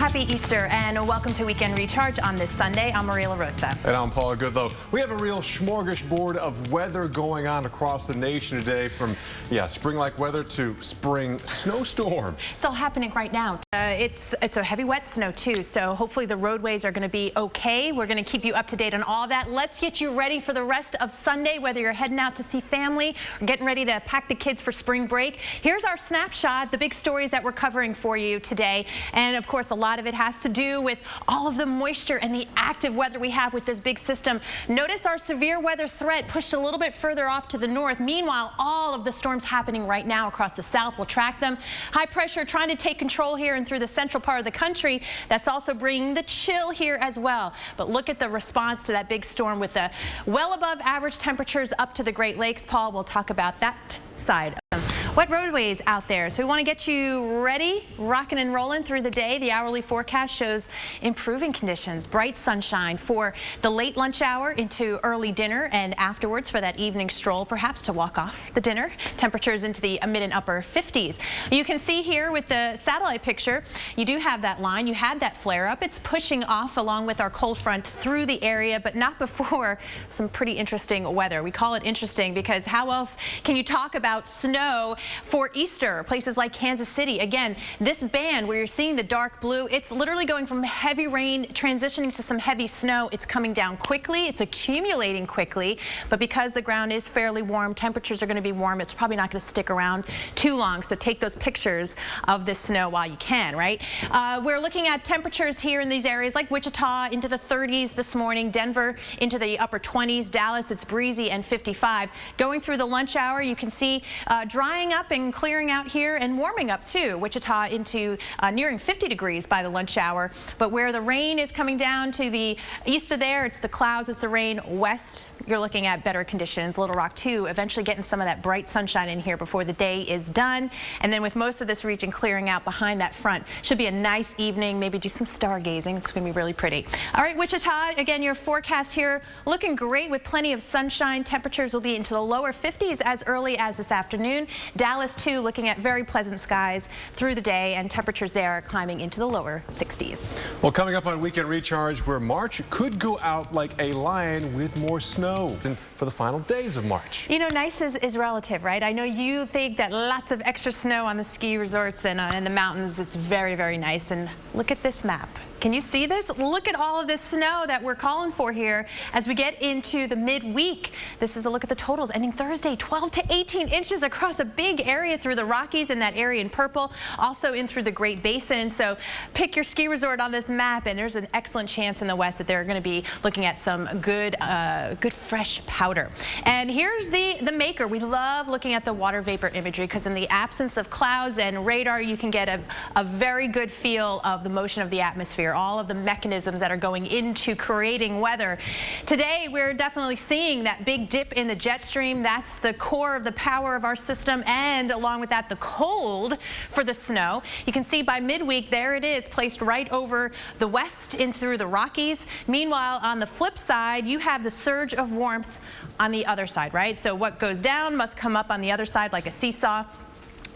Happy Easter and welcome to Weekend Recharge on this Sunday. I'm LaRosa. And I'm Paula Goodlow. We have a real smorgasbord of weather going on across the nation today, from spring-like weather to spring snowstorm. It's all happening right now. It's a heavy wet snow too, so hopefully the roadways are going to be okay. We're going to keep you up to date on all of that. Let's get you ready for the rest of Sunday, whether you're heading out to see family or getting ready to pack the kids for spring break. Here's our snapshot, the big stories that we're covering for you today. And of course, a lot of it has to do with all of the moisture and the active weather we have with this big system. Notice our severe weather threat pushed a little bit further off to the north. Meanwhile, all of the storms happening right now across the south. We'll track them. High pressure trying to take control here and through the central part of the country. That's also bringing the chill here as well. But look at the response to that big storm with the well above average temperatures up to the Great Lakes. Paul, we'll talk about that side. Wet roadways out there, so we want to get you ready, rocking and rolling through the day. The hourly forecast shows improving conditions, bright sunshine for the late lunch hour into early dinner and afterwards for that evening stroll, perhaps to walk off the dinner. Temperatures into the mid and upper 50s. You can see here with the satellite picture, you do have that line. You had that flare up. It's pushing off along with our cold front through the area, but not before some pretty interesting weather. We call it interesting because how else can you talk about snow for Easter? Places like Kansas City. Again, this band where you're seeing the dark blue, it's literally going from heavy rain transitioning to some heavy snow. It's coming down quickly. It's accumulating quickly, but because the ground is fairly warm, temperatures are going to be warm. It's probably not going to stick around too long. So take those pictures of this snow while you can, right? We're looking at temperatures here in these areas like Wichita into the 30s this morning, Denver into the upper 20s, Dallas, it's breezy and 55. Going through the lunch hour, you can see drying up and clearing out here and warming up too. Wichita into nearing 50 degrees by the lunch hour. But where the rain is coming down to the east of there, it's the clouds, it's the rain. West, you're looking at better conditions. Little Rock too, eventually getting some of that bright sunshine in here before the day is done. And then with most of this region clearing out behind that front, should be a nice evening. Maybe do some stargazing. It's going to be really pretty. All right, Wichita, again, your forecast here looking great with plenty of sunshine. Temperatures will be into the lower 50s as early as this afternoon. Dallas too, looking at very pleasant skies through the day, and temperatures there are climbing into the lower 60s. Well, coming up on Weekend Recharge, where March could go out like a lion with more snow than for the final days of March. You know, nice is relative, right? I know you think that lots of extra snow on the ski resorts and in the mountains, it's very, very nice. And look at this map. Can you see this? Look at all of this snow that we're calling for here as we get into the midweek. This is a look at the totals ending Thursday, 12 to 18 inches across a big area through the Rockies and that area in purple, also in through the Great Basin. So pick your ski resort on this map, and there's an excellent chance in the west that they're going to be looking at some good fresh powder. And here's the maker. We love looking at the water vapor imagery because in the absence of clouds and radar, you can get a very good feel of the motion of the atmosphere, all of the mechanisms that are going into creating weather. Today, we're definitely seeing that big dip in the jet stream. That's the core of the power of our system, and along with that, the cold for the snow. You can see by midweek, there it is, placed right over the west in through the Rockies. Meanwhile, on the flip side, you have the surge of warmth on the other side, right? So what goes down must come up on the other side like a seesaw.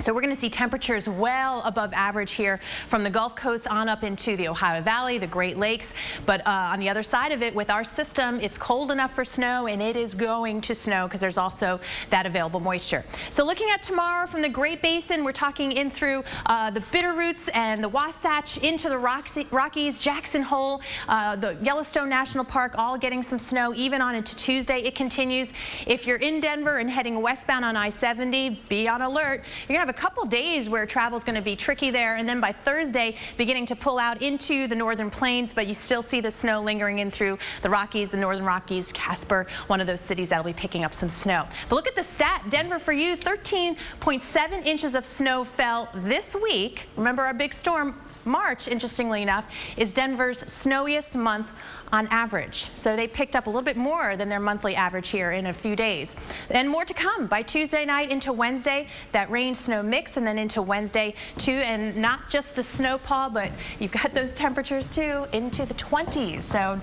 So we're going to see temperatures well above average here from the Gulf Coast on up into the Ohio Valley, the Great Lakes. But on the other side of it, with our system, it's cold enough for snow, and it is going to snow because there's also that available moisture. So looking at tomorrow from the Great Basin, we're talking in through the Bitterroots and the Wasatch into the Rockies, Jackson Hole, the Yellowstone National Park, all getting some snow even on into Tuesday. It continues. If you're in Denver and heading westbound on I-70, be on alert. You're going to have a couple days where travel is going to be tricky there, and then by Thursday beginning to pull out into the northern plains, but you still see the snow lingering in through the Rockies, the northern Rockies, Casper, one of those cities that'll be picking up some snow. But look at the stat. Denver for you, 13.7 inches of snow fell this week. Remember our big storm. March, interestingly enough, is Denver's snowiest month on average. So they picked up a little bit more than their monthly average here in a few days. And more to come by Tuesday night into Wednesday, that rain-snow mix, and then into Wednesday too. And not just the snow, Paul, but you've got those temperatures too into the 20s. So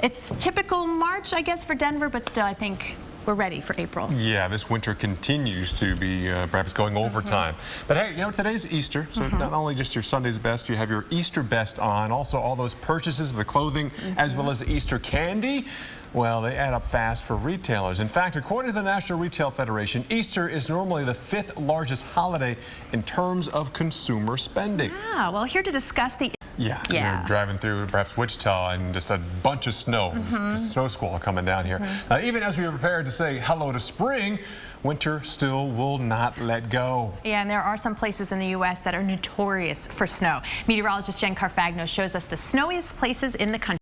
it's typical March, I guess, for Denver, but still I think we're ready for April. Yeah, this winter continues to be perhaps going overtime. But hey, you know, today's Easter, so not only just your Sunday's best, you have your Easter best on, also all those purchases of the clothing as well as the Easter candy. Well, they add up fast for retailers. In fact, according to the National Retail Federation, Easter is normally the 5th largest holiday in terms of consumer spending. Yeah, well, here to discuss the... Yeah, you're driving through perhaps Wichita and just a bunch of snow, the snow squall coming down here. Even as we prepare to say hello to spring, winter still will not let go. Yeah, and there are some places in the U.S. that are notorious for snow. Meteorologist Jen Carfagno shows us the snowiest places in the country.